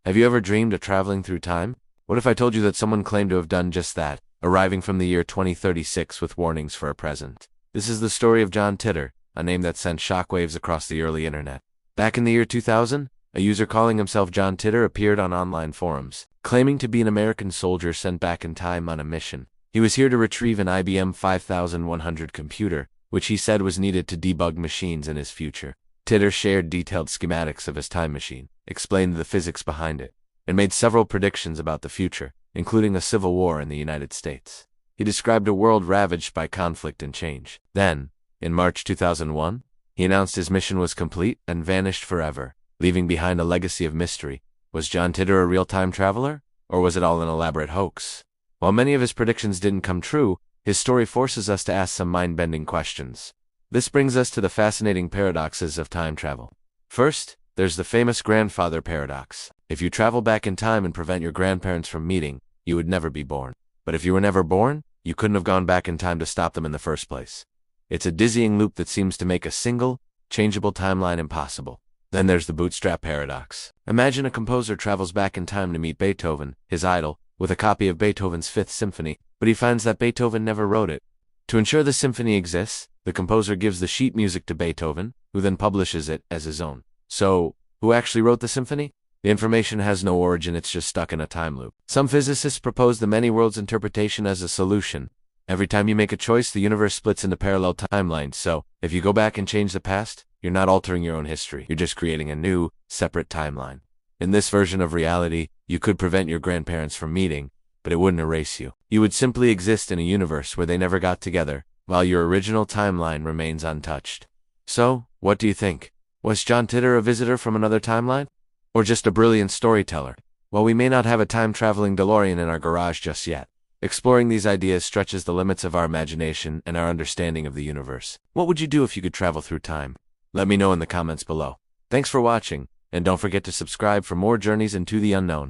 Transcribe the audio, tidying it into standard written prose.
Have you ever dreamed of traveling through time? What if I told you that someone claimed to have done just that, arriving from the year 2036 with warnings for a present? This is the story of John Titor, a name that sent shockwaves across the early internet. Back in the year 2000, a user calling himself John Titor appeared on online forums, claiming to be an American soldier sent back in time on a mission. He was here to retrieve an IBM 5100 computer, which he said was needed to debug machines in his future. Titor shared detailed schematics of his time machine, explained the physics behind it, and made several predictions about the future, including a civil war in the United States. He described a world ravaged by conflict and change. Then, in March 2001, he announced his mission was complete and vanished forever, leaving behind a legacy of mystery. Was John Titor a real time traveler? Or was it all an elaborate hoax? While many of his predictions didn't come true, his story forces us to ask some mind-bending questions. This brings us to the fascinating paradoxes of time travel. First, there's the famous grandfather paradox. If you travel back in time and prevent your grandparents from meeting, you would never be born. But if you were never born, you couldn't have gone back in time to stop them in the first place. It's a dizzying loop that seems to make a single, changeable timeline impossible. Then there's the bootstrap paradox. Imagine a composer travels back in time to meet Beethoven, his idol, with a copy of Beethoven's Fifth Symphony, but he finds that Beethoven never wrote it. To ensure the symphony exists, the composer gives the sheet music to Beethoven, who then publishes it as his own. So, who actually wrote the symphony? The information has no origin, it's just stuck in a time loop. Some physicists propose the many worlds interpretation as a solution. Every time you make a choice, the universe splits into parallel timelines, so if you go back and change the past, you're not altering your own history, you're just creating a new, separate timeline. In this version of reality, you could prevent your grandparents from meeting, but it wouldn't erase you. You would simply exist in a universe where they never got together, while your original timeline remains untouched. So, what do you think? Was John Titor a visitor from another timeline? Or just a brilliant storyteller? Well, we may not have a time-traveling DeLorean in our garage just yet. Exploring these ideas stretches the limits of our imagination and our understanding of the universe. What would you do if you could travel through time? Let me know in the comments below. Thanks for watching, and don't forget to subscribe for more journeys into the unknown.